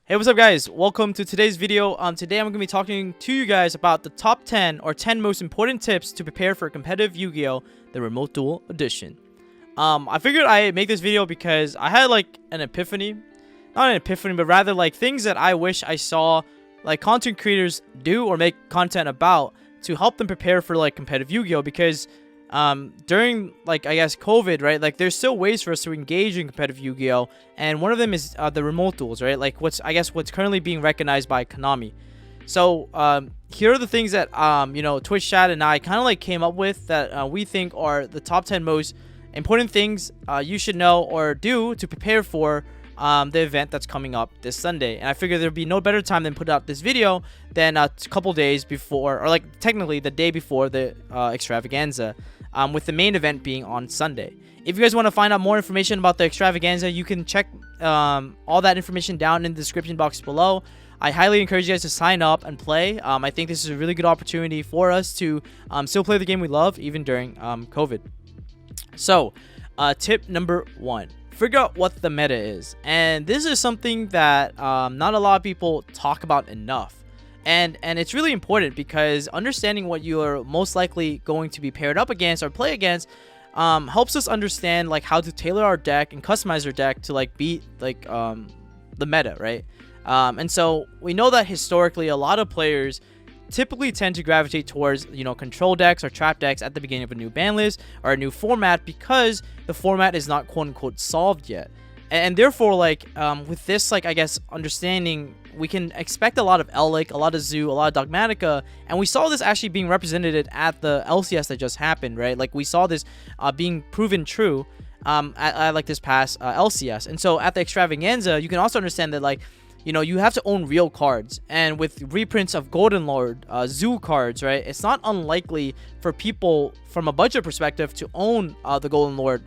Hey, what's up guys? Welcome to today's video. Today I'm going to be talking to you guys about the top 10 or 10 most important tips to prepare for competitive Yu-Gi-Oh! The Remote Duel Edition. I figured I'd make this video because I had like an epiphany. Not an epiphany, but rather like things that I wish I saw like content creators do or make content about to help them prepare for like competitive Yu-Gi-Oh! Because during like I guess COVID, right, like there's still ways for us to engage in competitive Yu-Gi-Oh, and one of them is the remote duels, right, like what's currently being recognized by Konami. So here are the things that Twitch chat and I kind of like came up with that we think are the top 10 most important things you should know or do to prepare for the event that's coming up this Sunday. And I figured there'd be no better time than put out this video than a couple days before, or like technically the day before the extravaganza, with the main event being on Sunday. If you guys want to find out more information about the extravaganza, you can check all that information down in the description box below. I highly encourage you guys to sign up and play. I think this is a really good opportunity for us to still play the game we love even during COVID. So tip number 1. Figure out what the meta is. And this is something that not a lot of people talk about enough. And it's really important because understanding what you are most likely going to be paired up against or play against helps us understand like how to tailor our deck and customize our deck to like beat like the meta, right? And so we know that historically a lot of players typically tend to gravitate towards control decks or trap decks at the beginning of a new ban list or a new format because the format is not quote-unquote solved yet. And therefore, like with this like I guess understanding, we can expect a lot of Elic, a lot of Zoo, a lot of Dogmatica, and we saw this actually being represented at the LCS that just happened, right? Like we saw this being proven true at like this past LCS. And so at the extravaganza, you can also understand that like you have to own real cards, and with reprints of Golden Lord, Zoo cards, right, it's not unlikely for people from a budget perspective to own the Golden Lord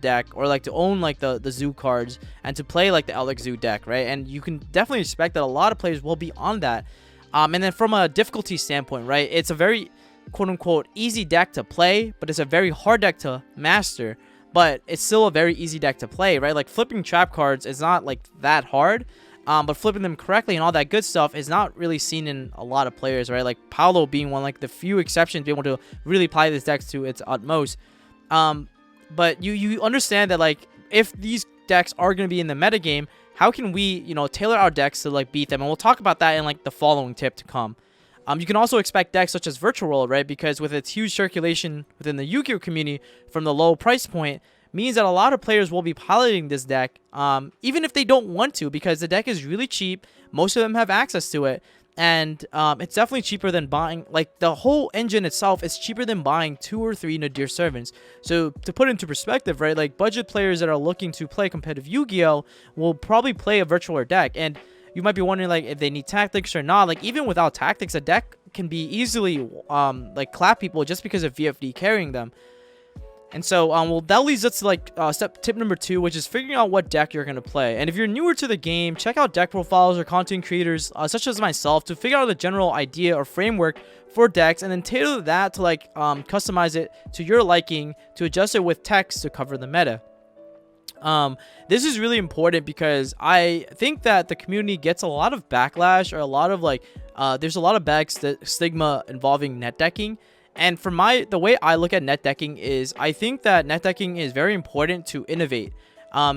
deck, or like to own like the Zoo cards and to play like the Elic Zoo deck, right? And you can definitely expect that a lot of players will be on that. And then from a difficulty standpoint, right, it's a very quote-unquote easy deck to play, but it's a very hard deck to master, but it's still a very easy deck to play, right? Like flipping trap cards is not like that hard. But flipping them correctly and all that good stuff is not really seen in a lot of players, right? Like Paolo being one, like the few exceptions to be able to really apply this deck to its utmost. But you understand that like if these decks are going to be in the meta game, how can we tailor our decks to like beat them? And we'll talk about that in like the following tip to come. You can also expect decks such as Virtual World, right? Because with its huge circulation within the Yu-Gi-Oh community from the low price point, means that a lot of players will be piloting this deck, even if they don't want to, because the deck is really cheap. Most of them have access to it, and it's definitely cheaper than buying, like the whole engine itself is cheaper than buying 2 or 3 Nadir Servants. So to put into perspective, right, like budget players that are looking to play competitive Yu-Gi-Oh will probably play a Virtual World deck, and you might be wondering like if they need tactics or not. Like even without tactics, a deck can be easily like clap people just because of VFD carrying them. And so, well, that leads us to like tip number 2, which is figuring out what deck you're going to play. And if you're newer to the game, check out deck profiles or content creators such as myself to figure out the general idea or framework for decks, and then tailor that to like customize it to your liking, to adjust it with text to cover the meta. This is really important because I think that the community gets a lot of backlash, or a lot of like there's a lot of bad stigma involving net decking. And for the way I look at net decking is, I think that net decking is very important to innovate.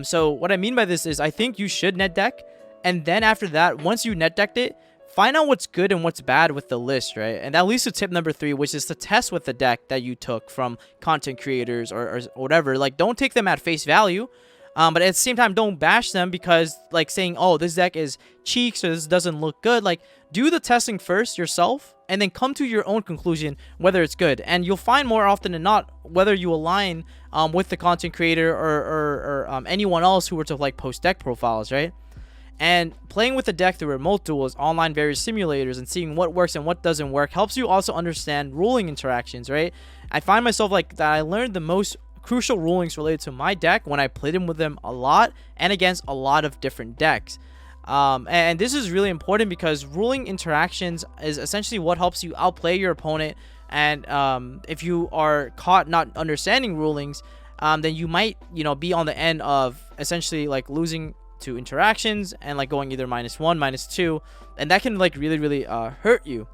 So what I mean by this is I think you should net deck, and then after that, once you net decked it, find out what's good and what's bad with the list, right? And that leads to tip number 3, which is to test with the deck that you took from content creators or whatever. Like don't take them at face value. But at the same time, don't bash them because like saying, oh, this deck is cheeks or this doesn't look good. Like do the testing first yourself and then come to your own conclusion whether it's good. And you'll find more often than not whether you align with the content creator or anyone else who were to like post deck profiles, right? And playing with the deck through remote duels, online various simulators, and seeing what works and what doesn't work helps you also understand ruling interactions, right? I find myself like that I learned the most crucial rulings related to my deck when I played them with them a lot and against a lot of different decks. And this is really important because ruling interactions is essentially what helps you outplay your opponent. And if you are caught not understanding rulings, then you might be on the end of essentially like losing to interactions and like going either -1, -2, and that can like really hurt you.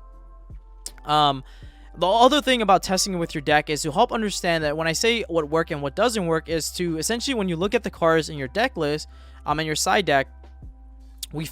The other thing about testing with your deck is to help understand that when I say what work and what doesn't work is to essentially, when you look at the cards in your deck list and your side deck,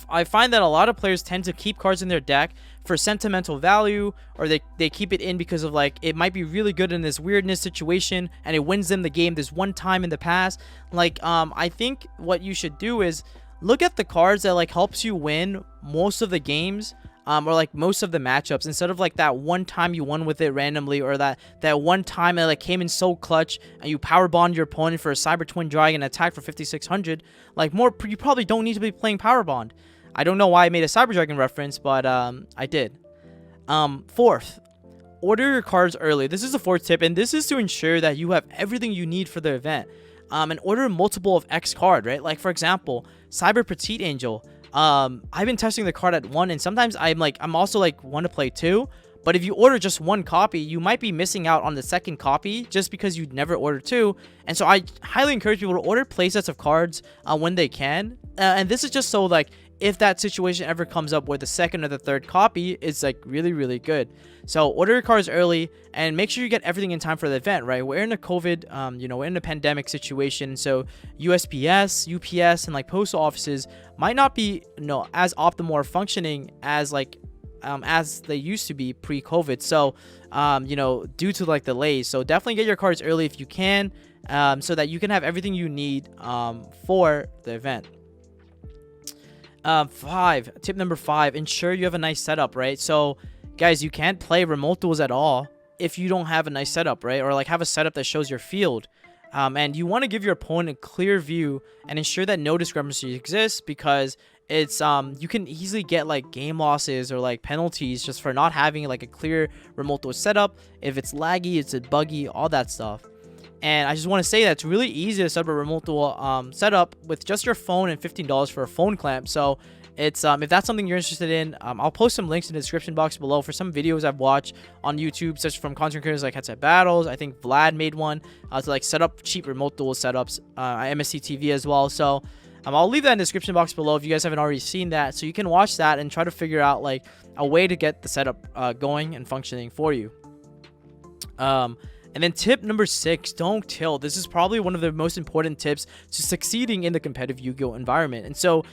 I find that a lot of players tend to keep cards in their deck for sentimental value, or they keep it in because of like it might be really good in this weirdness situation and it wins them the game this one time in the past. Like I think what you should do is look at the cards that like helps you win most of the games, or like most of the matchups, instead of like that one time you won with it randomly, or that one time it like came in so clutch and you power bond your opponent for a Cyber Twin Dragon attack for 5600. Like you probably don't need to be playing power bond. I don't know why I made a Cyber Dragon reference, but I did. Fourth, order your cards early. This is the fourth tip, and this is to ensure that you have everything you need for the event. And order multiple of X card, right? Like for example, Cyber Petite Angel. I've been testing the card at 1, and sometimes I'm also like want to play 2, but if you order just 1 copy, you might be missing out on the second copy just because you'd never ordered 2. And so I highly encourage people to order playsets of cards when they can, and this is just so like if that situation ever comes up where the second or the third copy is like really good. So order your cards early and make sure you get everything in time for the event, right? We're in a COVID, we're in a pandemic situation, so USPS, UPS, and like postal offices might not be as optimal or functioning as like as they used to be pre-COVID. So due to like delays, so definitely get your cards early if you can, so that you can have everything you need for the event. Tip number 5, ensure you have a nice setup, right? So guys, you can't play remote duels at all if you don't have a nice setup, right? Or like have a setup that shows your field. And you want to give your opponent a clear view and ensure that no discrepancy exists, because it's you can easily get like game losses or like penalties just for not having like a clear remote duel setup. If it's laggy, it's buggy, all that stuff. And I just want to say that it's really easy to set up a remote duel setup with just your phone and $15 for a phone clamp. So it's if that's something you're interested in, I'll post some links in the description box below for some videos I've watched on YouTube, such from content creators like Headset Battles. I think Vlad made one to like set up cheap remote duel setups. MSC TV as well. So I'll leave that in the description box below if you guys haven't already seen that, so you can watch that and try to figure out like a way to get the setup going and functioning for you. And then tip number 6, don't tilt. This is probably one of the most important tips to succeeding in the competitive Yu-Gi-Oh environment. And so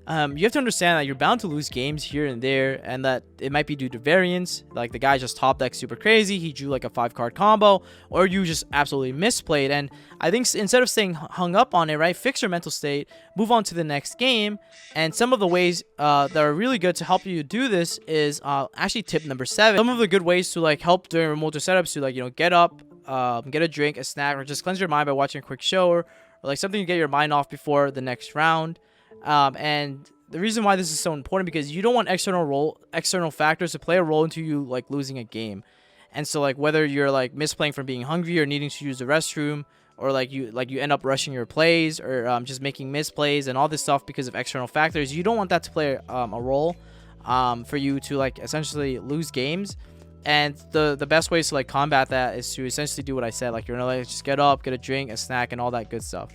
you have to understand that you're bound to lose games here and there, and that it might be due to variance, like the guy just top decked super crazy, he drew like a 5-card combo, or you just absolutely misplayed. And I think instead of staying hung up on it, right, fix your mental state, move on to the next game. And some of the ways that are really good to help you do this is actually tip number 7. Some of the good ways to like help during remote duel setups to like get up, get a drink, a snack, or just cleanse your mind by watching a quick show, or like something to get your mind off before the next round. And the reason why this is so important, because you don't want external factors to play a role into you like losing a game. And so like whether you're like misplaying from being hungry or needing to use the restroom, or like you end up rushing your plays, or just making misplays and all this stuff because of external factors, you don't want that to play a role for you to like essentially lose games. And the best ways to like combat that is to essentially do what I said, like you're gonna like just get up, get a drink, a snack, and all that good stuff.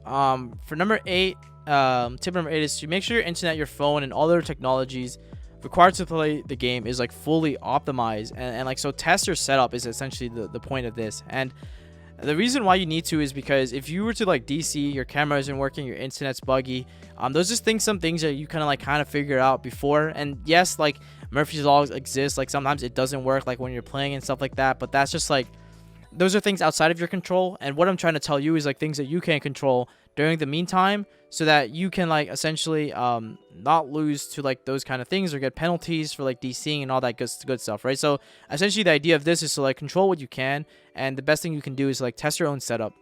For number 8, tip number 8 is to make sure your internet, your phone, and all other technologies required to play the game is like fully optimized, and like so test your setup is essentially the point of this. And the reason why you need to is because if you were to like DC, your camera isn't working, your internet's buggy, those just some things that you kind of figure out before. And yes, like Murphy's laws exist, like sometimes it doesn't work like when you're playing and stuff like that, but that's just like those are things outside of your control. And what I'm trying to tell you is like things that you can control during the meantime, so that you can like essentially not lose to like those kind of things or get penalties for like DCing and all that good stuff, right? So essentially the idea of this is to like control what you can, and the best thing you can do is like test your own setup.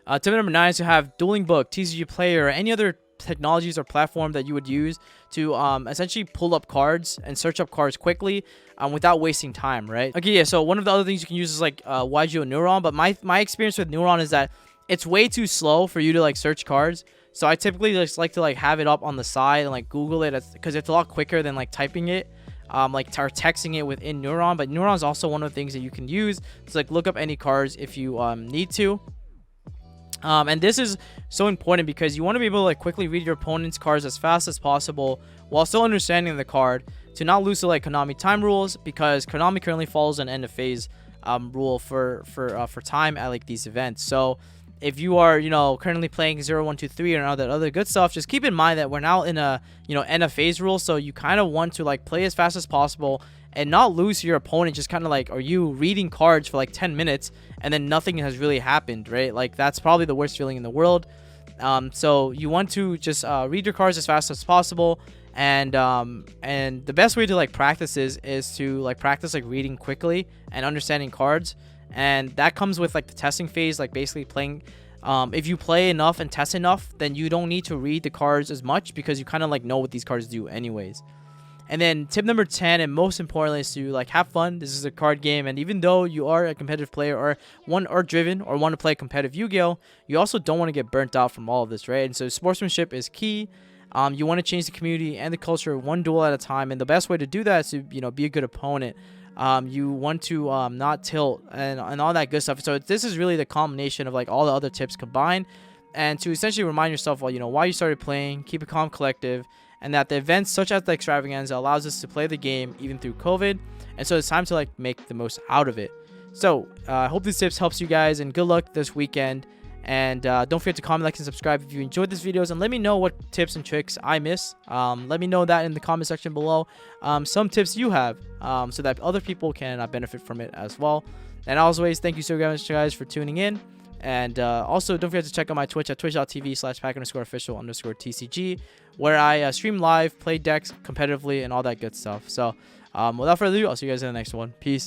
Tip number 9 is to have Dueling Book, TCG Player, or any other technologies or platform that you would use to essentially pull up cards and search up cards quickly without wasting time, right? Okay, yeah, so one of the other things you can use is like Yugioh Neuron, but my experience with Neuron is that it's way too slow for you to like search cards. So I typically just like to like have it up on the side and like Google it, because it's a lot quicker than like typing it, or texting it within Neuron. But Neuron is also one of the things that you can use to like look up any cards if you need to. And this is so important because you want to be able to like quickly read your opponent's cards as fast as possible while still understanding the card, to not lose to like Konami time rules, because Konami currently follows an end of phase rule for time at like these events. So if you are, you know, currently playing 0, 1, 2, 3 and all that other good stuff, just keep in mind that we're now in a, you know, end of phase rule. So you kind of want to like play as fast as possible and not lose to your opponent. Just kind of like, are you reading cards for like 10 minutes and then nothing has really happened, right? Like that's probably the worst feeling in the world. So you want to just read your cards as fast as possible. And the best way to like practice is to like practice like reading quickly and understanding cards. And that comes with like the testing phase, like basically playing. If you play enough and test enough, then you don't need to read the cards as much, because you kind of like know what these cards do anyways. And then tip number 10, and most importantly, is to like have fun. This is a card game, and even though you are a competitive player or driven or want to play competitive Yu-Gi-Oh, you also don't want to get burnt out from all of this, right? And so sportsmanship is key. You want to change the community and the culture one duel at a time, and the best way to do that is to, you know, be a good opponent. You want to not tilt and all that good stuff. So this is really the combination of like all the other tips combined, and to essentially remind yourself, well, you know, why you started playing, keep a calm, collective, and that the events such as the extravaganza allows us to play the game even through COVID. And so it's time to like make the most out of it. So I hope these tips helps you guys, and good luck this weekend. And don't forget to comment, like, and subscribe if you enjoyed this videos, and let me know what tips and tricks I miss. Let me know that in the comment section below. Some tips you have, so that other people can benefit from it as well. And as always, thank you so much, guys, for tuning in. And also, don't forget to check out my Twitch at twitch.tv/pack_official_TCG, where I stream live, play decks competitively, and all that good stuff. So without further ado, I'll see you guys in the next one. Peace.